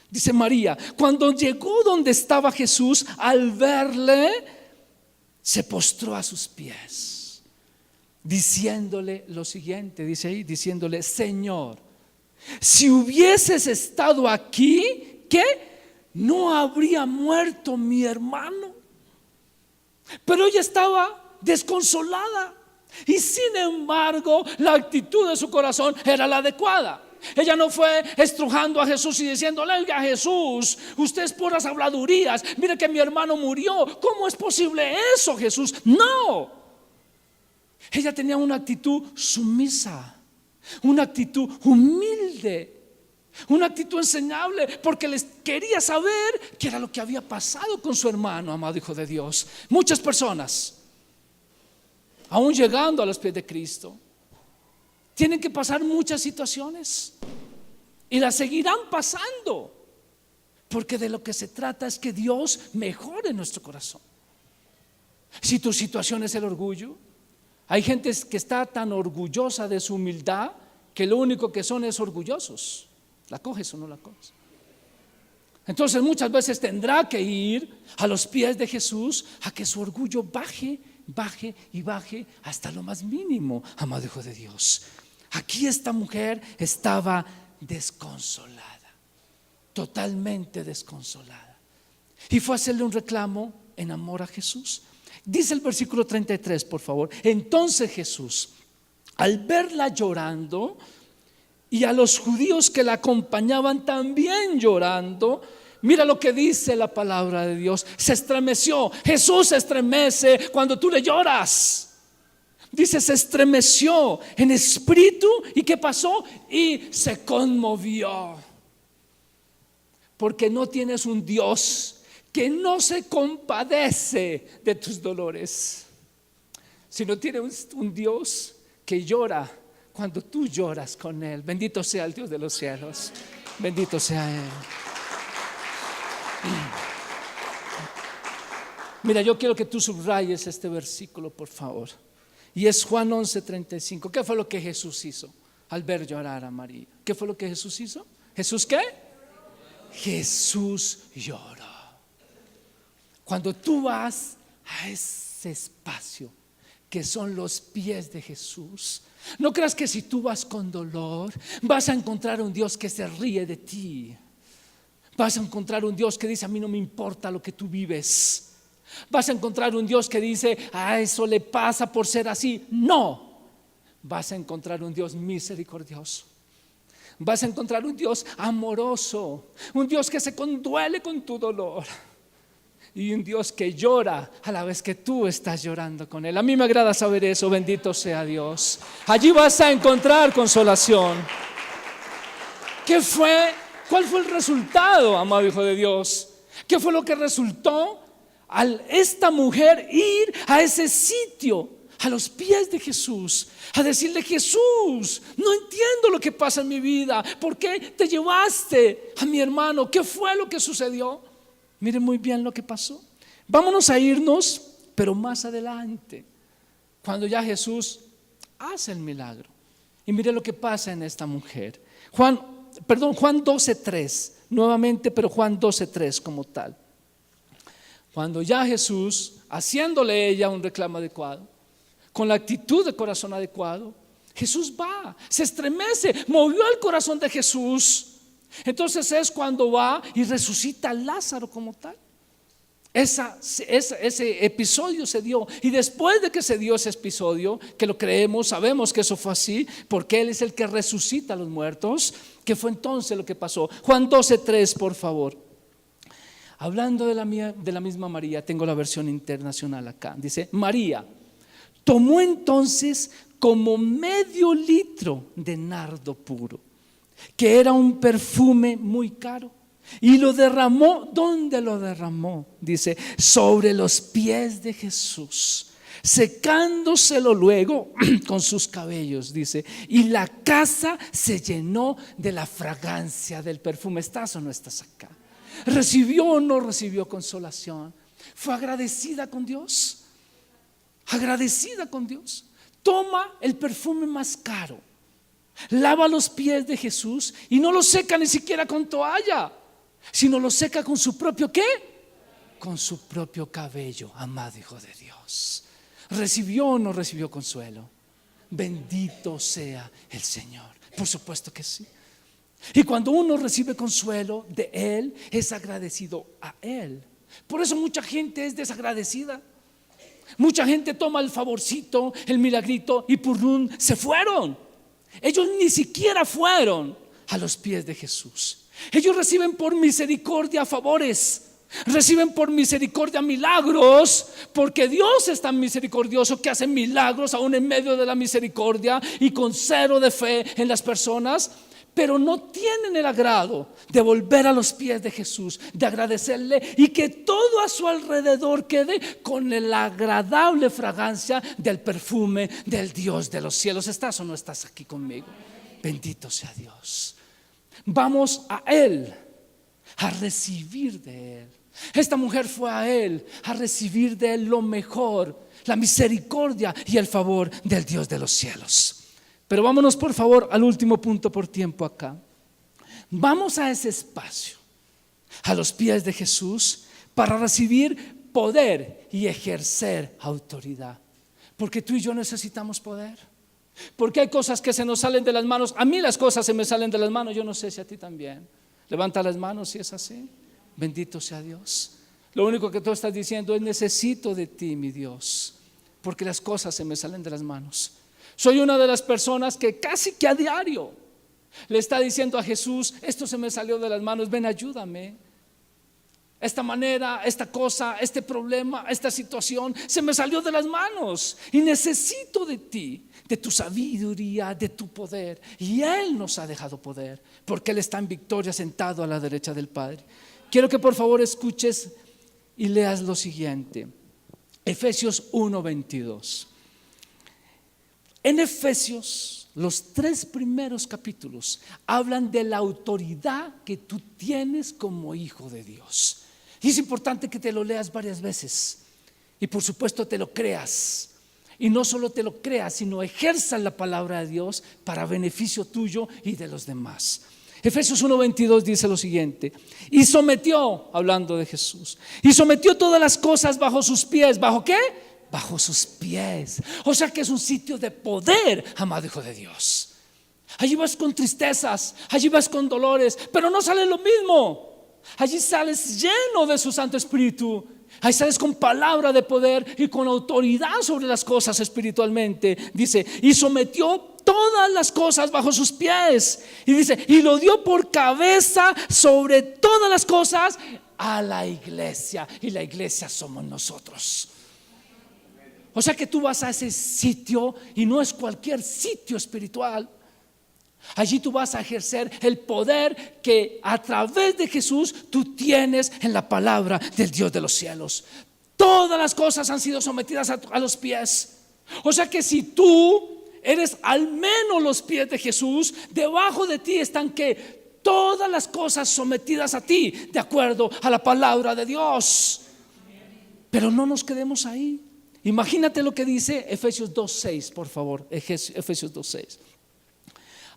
Dice María, cuando llegó donde estaba Jesús, al verle, se postró a sus pies, diciéndole lo siguiente, dice ahí, diciéndole: Señor, si hubieses estado aquí, ¿qué? No habría muerto mi hermano. Pero ella estaba desconsolada, y sin embargo la actitud de su corazón era la adecuada. Ella no fue estrujando a Jesús y diciéndole: oiga Jesús, usted es puras habladurías, mire que mi hermano murió, ¿cómo es posible eso, Jesús? No. Ella tenía una actitud sumisa, una actitud humilde, una actitud enseñable, porque les quería saber qué era lo que había pasado con su hermano, amado Hijo de Dios. Muchas personas, aún llegando a los pies de Cristo, tienen que pasar muchas situaciones y las seguirán pasando, porque de lo que se trata es que Dios mejore nuestro corazón. Si tu situación es el orgullo, hay gente que está tan orgullosa de su humildad que lo único que son es orgullosos. ¿La coges o no la coges? Entonces muchas veces tendrá que ir a los pies de Jesús a que su orgullo baje y baje hasta lo más mínimo, amado hijo de Dios. Aquí esta mujer estaba desconsolada, totalmente desconsolada, y fue a hacerle un reclamo en amor a Jesús. Dice el versículo 33, por favor. Entonces Jesús, al verla llorando y a los judíos que la acompañaban también llorando, mira lo que dice la palabra de Dios: se estremeció. Jesús se estremece cuando tú le lloras. Dice, se estremeció en espíritu. ¿Y qué pasó? Y se conmovió. Porque no tienes un Dios que no se compadece de tus dolores, sino tienes un Dios que llora cuando tú lloras con Él. Bendito sea el Dios de los cielos. Bendito sea Él. Mira, yo quiero que tú subrayes este versículo, por favor. Y es Juan 11:35. ¿Qué fue lo que Jesús hizo al ver llorar a María? ¿Qué fue lo que Jesús hizo? ¿Jesús qué? Jesús lloró. Cuando tú vas a ese espacio que son los pies de Jesús, no creas que si tú vas con dolor vas a encontrar un Dios que se ríe de ti. Vas a encontrar un Dios que dice: a mí no me importa lo que tú vives. Vas a encontrar un Dios que dice: a eso le pasa por ser así. No, vas a encontrar un Dios misericordioso. Vas a encontrar un Dios amoroso, un Dios que se conduele con tu dolor, y un Dios que llora a la vez que tú estás llorando con Él. A mí me agrada saber eso. Bendito sea Dios. Allí vas a encontrar consolación. ¿Qué fue? ¿Cuál fue el resultado, amado hijo de Dios? ¿Qué fue lo que resultó al esta mujer ir a ese sitio, a los pies de Jesús, a decirle: Jesús, no entiendo lo que pasa en mi vida. ¿Por qué te llevaste a mi hermano? ¿Qué fue lo que sucedió? Miren muy bien lo que pasó. Vámonos a irnos, pero más adelante, cuando ya Jesús hace el milagro. Y mire lo que pasa en esta mujer. Juan 12:3, nuevamente, pero Juan 12:3 como tal. Cuando ya Jesús, haciéndole ella un reclamo adecuado, con la actitud de corazón adecuado, Jesús va, se estremece, movió el corazón de Jesús. Entonces es cuando va y resucita a Lázaro como tal. Ese episodio se dio. Y después de que se dio ese episodio, que lo creemos, sabemos que eso fue así, porque Él es el que resucita a los muertos. ¿Qué fue entonces lo que pasó? Juan 12:3, por favor. Hablando de la misma María, tengo la versión internacional acá. Dice: María tomó entonces como medio litro de nardo puro, que era un perfume muy caro, y lo derramó. ¿Dónde lo derramó? Dice: sobre los pies de Jesús, secándoselo luego con sus cabellos. Dice: y la casa se llenó de la fragancia del perfume. ¿Estás o no estás acá? ¿Recibió o no recibió consolación? ¿Fue agradecida con Dios? Agradecida con Dios. Toma el perfume más caro, lava los pies de Jesús y no lo seca ni siquiera con toalla, sino lo seca con su propio ¿qué? Con su propio cabello. Amado hijo de Dios, ¿recibió o no recibió consuelo? Bendito sea el Señor. Por supuesto que sí. Y cuando uno recibe consuelo de Él, es agradecido a Él. Por eso mucha gente es desagradecida. Mucha gente toma el favorcito, el milagrito, y purrún, se fueron. Ellos ni siquiera fueron a los pies de Jesús. Ellos reciben por misericordia favores, reciben por misericordia milagros, porque Dios es tan misericordioso que hace milagros aún en medio de la misericordia y con cero de fe en las personas. Pero no tienen el agrado de volver a los pies de Jesús, de agradecerle, y que todo a su alrededor quede con la agradable fragancia del perfume del Dios de los cielos. ¿Estás o no estás aquí conmigo? Bendito sea Dios. Vamos a Él, a recibir de Él. Esta mujer fue a Él a recibir de Él lo mejor, la misericordia y el favor del Dios de los cielos. Pero vámonos por favor al último punto por tiempo acá. Vamos a ese espacio a los pies de Jesús para recibir poder y ejercer autoridad. Porque tú y yo necesitamos poder. Porque hay cosas que se nos salen de las manos. A mí las cosas se me salen de las manos. Yo no sé si a ti también. Levanta las manos si es así. Bendito sea Dios. Lo único que tú estás diciendo es: necesito de ti, mi Dios, porque las cosas se me salen de las manos. Soy una de las personas que casi que a diario le está diciendo a Jesús: esto se me salió de las manos, ven, ayúdame. Esta manera, esta cosa, este problema, esta situación se me salió de las manos y necesito de ti, de tu sabiduría, de tu poder. Y Él nos ha dejado poder, porque Él está en victoria, sentado a la derecha del Padre. Quiero que por favor escuches y leas lo siguiente: Efesios 1:22. En Efesios, los 3 primeros capítulos hablan de la autoridad que tú tienes como hijo de Dios. Y es importante que te lo leas varias veces y por supuesto te lo creas. Y no solo te lo creas, sino ejerzas la palabra de Dios para beneficio tuyo y de los demás. Efesios 1:22 dice lo siguiente: y sometió, hablando de Jesús, y sometió todas las cosas bajo sus pies. ¿Bajo qué? Bajo sus pies. O sea que es un sitio de poder, amado hijo de Dios. Allí vas con tristezas, allí vas con dolores, pero no sale lo mismo. Allí sales lleno de su Santo Espíritu. Ahí sales con palabra de poder y con autoridad sobre las cosas espiritualmente. Dice: y sometió todas las cosas bajo sus pies. Y dice: y lo dio por cabeza sobre todas las cosas a la iglesia. Y la iglesia somos nosotros. O sea que tú vas a ese sitio y no es cualquier sitio espiritual. Allí tú vas a ejercer el poder que a través de Jesús tú tienes en la palabra del Dios de los cielos. Todas las cosas han sido sometidas a los pies. O sea que si tú eres al menos los pies de Jesús, debajo de ti están que todas las cosas sometidas a ti, de acuerdo a la palabra de Dios. Pero no nos quedemos ahí. Imagínate lo que dice Efesios 2:6, por favor. Efesios 2:6.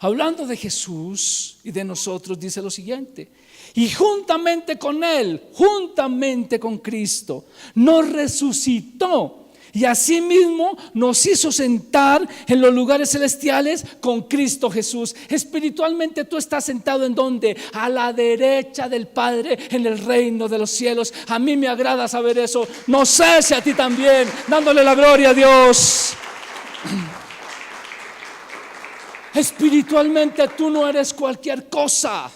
Hablando de Jesús y de nosotros, dice lo siguiente: y juntamente con Él, juntamente con Cristo, nos resucitó y asimismo nos hizo sentar en los lugares celestiales con Cristo Jesús. Espiritualmente tú estás sentado ¿en dónde? A la derecha del Padre, en el reino de los cielos. A mí me agrada saber eso. No sé si a ti también, dándole la gloria a Dios. Espiritualmente tú no eres cualquier cosa.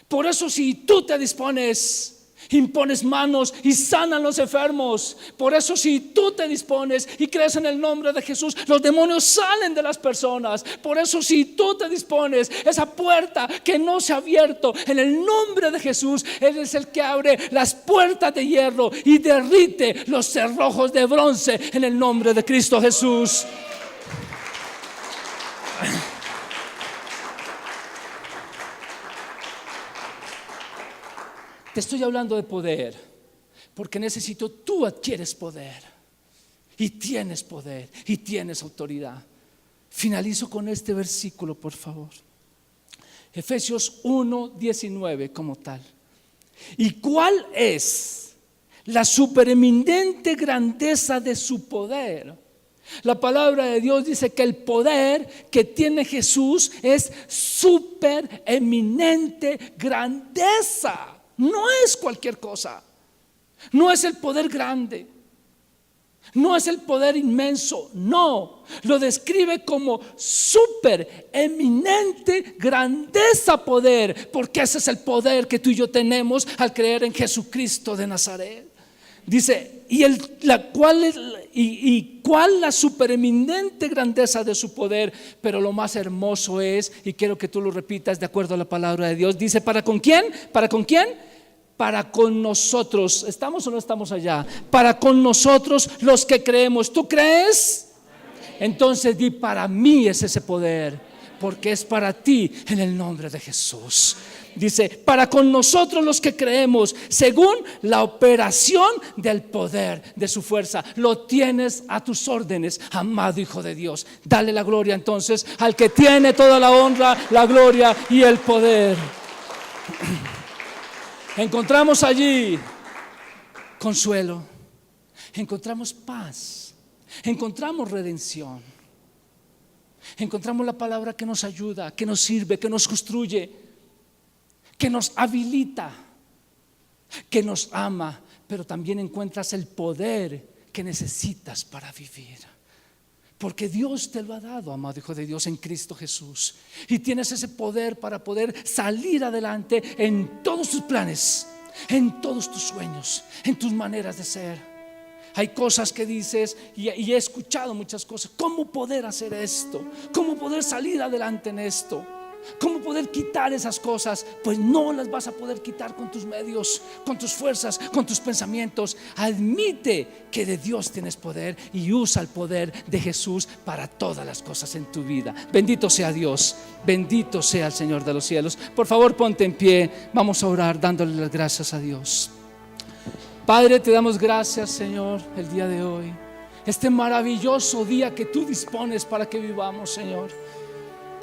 Por eso si tú te dispones, impones manos y sanan los enfermos. Por eso si tú te dispones y crees en el nombre de Jesús, los demonios salen de las personas. Por eso si tú te dispones, esa puerta que no se ha abierto, en el nombre de Jesús, Él es el que abre las puertas de hierro y derrite los cerrojos de bronce en el nombre de Cristo Jesús. Te estoy hablando de poder porque necesito, tú adquieres poder y tienes autoridad. Finalizo con este versículo, por favor. Efesios 1:19 como tal. ¿Y cuál es la supereminente grandeza de su poder? La palabra de Dios dice que el poder que tiene Jesús es supereminente grandeza. No es cualquier cosa. No es el poder grande. No es el poder inmenso. No, lo describe como supereminente grandeza poder, porque ese es el poder que tú y yo tenemos al creer en Jesucristo de Nazaret. Dice, cuál la supereminente grandeza de su poder. Pero lo más hermoso es, y quiero que tú lo repitas de acuerdo a la palabra de Dios, dice: ¿para con quién? ¿Para con quién? Para con nosotros. ¿Estamos o no estamos allá? Para con nosotros los que creemos. ¿Tú crees? Entonces di: para mí es ese poder, porque es para ti en el nombre de Jesús. Dice: para con nosotros los que creemos, según la operación del poder de su fuerza. Lo tienes a tus órdenes, amado hijo de Dios. Dale la gloria entonces al que tiene toda la honra, la gloria y el poder. Encontramos allí consuelo, encontramos paz, encontramos redención, encontramos la palabra que nos ayuda, que nos sirve, que nos construye, que nos habilita, que nos ama, pero también encuentras el poder que necesitas para vivir. Porque Dios te lo ha dado, amado Hijo de Dios, en Cristo Jesús. Y tienes ese poder para poder salir adelante en todos tus planes, en todos tus sueños, en tus maneras de ser. Hay cosas que dices y he escuchado muchas cosas. ¿Cómo poder hacer esto? ¿Cómo poder salir adelante en esto? ¿Cómo poder quitar esas cosas? Pues no las vas a poder quitar con tus medios, con tus fuerzas, con tus pensamientos. Admite que de Dios tienes poder y usa el poder de Jesús para todas las cosas en tu vida. Bendito sea Dios, bendito sea el Señor de los cielos. Por favor, ponte en pie, vamos a orar dándole las gracias a Dios. Padre, te damos gracias, Señor, el día de hoy, este maravilloso día que tú dispones para que vivamos, Señor.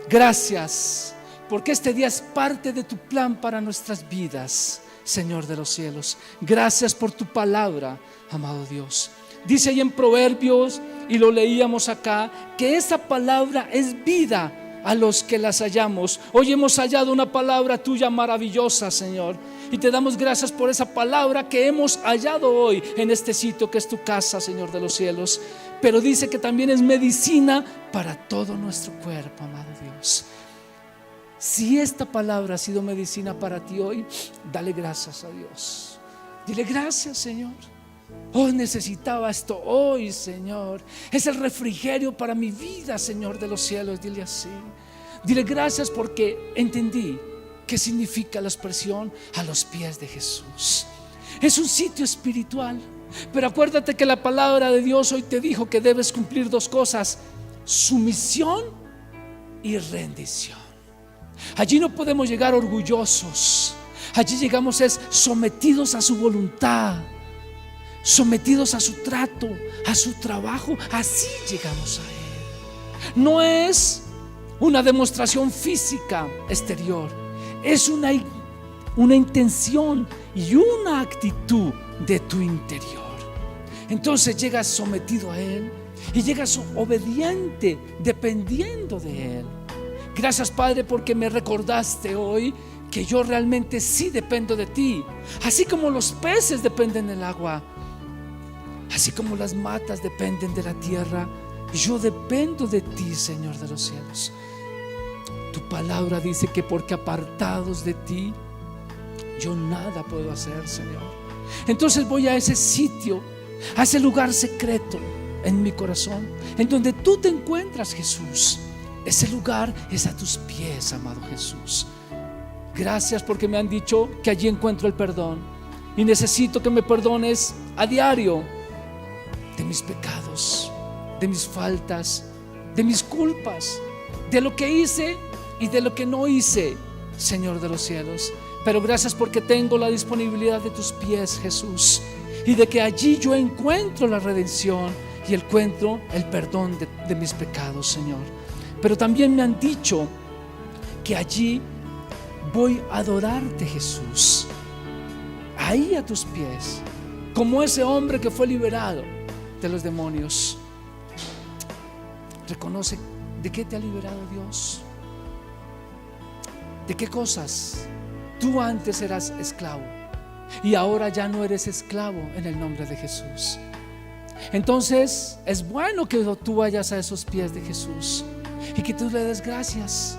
Gracias, porque este día es parte de tu plan para nuestras vidas, Señor de los cielos. Gracias por tu palabra, amado Dios. Dice ahí en Proverbios, y lo leíamos acá, que esa palabra es vida a los que las hallamos. Hoy hemos hallado una palabra tuya maravillosa, Señor, y te damos gracias por esa palabra que hemos hallado hoy en este sitio que es tu casa, Señor de los cielos. Pero dice que también es medicina para todo nuestro cuerpo, amado Dios. Si esta palabra ha sido medicina para ti hoy, dale gracias a Dios. Dile gracias, Señor. Oh, necesitaba esto hoy, Señor. Es el refrigerio para mi vida, Señor de los cielos. Dile así. Dile gracias porque entendí qué significa la expresión a los pies de Jesús. Es un sitio espiritual. Pero acuérdate que la palabra de Dios hoy te dijo que debes cumplir dos cosas: sumisión y rendición. Allí no podemos llegar orgullosos. Allí llegamos sometidos a su voluntad, sometidos a su trato, a su trabajo. Así llegamos a Él. No es una demostración física exterior, es una intención y una actitud de tu interior. Entonces llegas sometido a Él y llegas obediente, dependiendo de Él. Gracias, Padre, porque me recordaste hoy que yo realmente sí dependo de ti. Así como los peces dependen del agua, así como las matas dependen de la tierra, yo dependo de ti, Señor de los cielos. Tu palabra dice que porque apartados de ti yo nada puedo hacer, Señor. Entonces voy a ese sitio, a ese lugar secreto en mi corazón, en donde tú te encuentras, Jesús. Ese lugar es a tus pies, amado Jesús. Gracias porque me han dicho que allí encuentro el perdón, y necesito que me perdones a diario de mis pecados, de mis faltas, de mis culpas, de lo que hice y de lo que no hice, Señor de los cielos. Pero gracias porque tengo la disponibilidad de tus pies, Jesús, y de que allí yo encuentro la redención y encuentro el perdón de mis pecados, Señor. Pero también me han dicho que allí voy a adorarte, Jesús, ahí a tus pies, como ese hombre que fue liberado de los demonios. Reconoce de qué te ha liberado Dios, de qué cosas. Tú antes eras esclavo y ahora ya no eres esclavo en el nombre de Jesús. Entonces es bueno que tú vayas a esos pies de Jesús y que tú le des gracias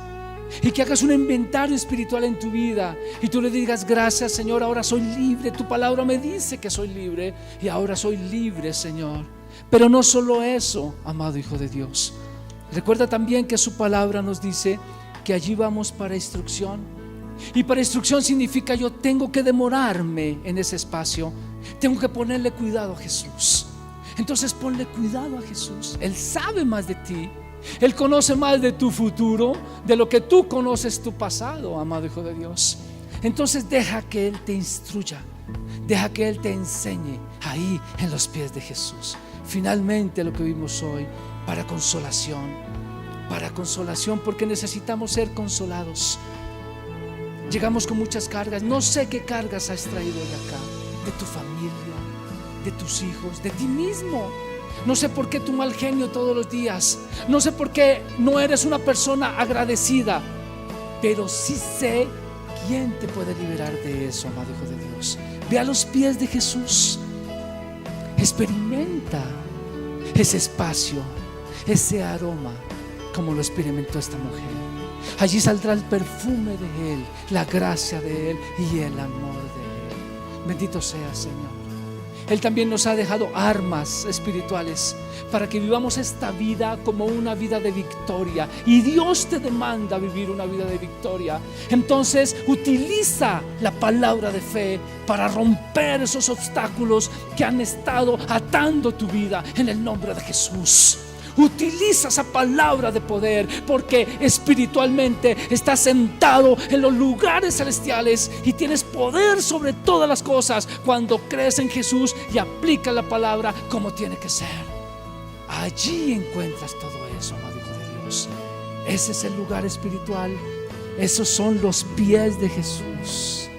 y que hagas un inventario espiritual en tu vida y tú le digas: gracias, Señor, ahora soy libre. Tu palabra me dice que soy libre y ahora soy libre, Señor. Pero no solo eso, amado Hijo de Dios. Recuerda también que su palabra nos dice que allí vamos para instrucción. Y para instrucción significa yo tengo que demorarme en ese espacio, tengo que ponerle cuidado a Jesús. Entonces ponle cuidado a Jesús. Él sabe más de ti, Él conoce más de tu futuro de lo que tú conoces tu pasado, amado Hijo de Dios. Entonces deja que Él te instruya, deja que Él te enseñe ahí en los pies de Jesús. Finalmente lo que vimos hoy, para consolación, porque necesitamos ser consolados. Llegamos con muchas cargas. No sé qué cargas has traído de acá, de tu familia, de tus hijos, de ti mismo. No sé por qué tu mal genio todos los días. No sé por qué no eres una persona agradecida. Pero sí sé quién te puede liberar de eso, amado Hijo de Dios. Ve a los pies de Jesús. Experimenta ese espacio, ese aroma, como lo experimentó esta mujer. Allí saldrá el perfume de Él, la gracia de Él y el amor de Él. Bendito sea, Señor. Él también nos ha dejado armas espirituales para que vivamos esta vida como una vida de victoria. Y Dios te demanda vivir una vida de victoria. Entonces utiliza la palabra de fe para romper esos obstáculos que han estado atando tu vida en el nombre de Jesús. Utiliza esa palabra de poder, porque espiritualmente estás sentado en los lugares celestiales y tienes poder sobre todas las cosas cuando crees en Jesús y aplicas la palabra como tiene que ser. Allí encuentras todo eso, amado Hijo de Dios. Ese es el lugar espiritual. Esos son los pies de Jesús.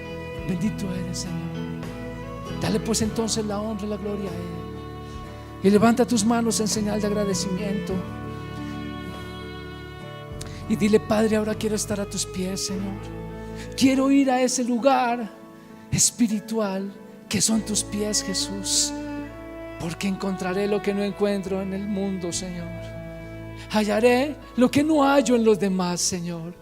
Bendito eres, Señor. Dale pues entonces la honra y la gloria a Él. Y levanta tus manos en señal de agradecimiento. Y dile: Padre, ahora quiero estar a tus pies, Señor. Quiero ir a ese lugar espiritual que son tus pies, Jesús. Porque encontraré lo que no encuentro en el mundo, Señor. Hallaré lo que no hallo en los demás, Señor.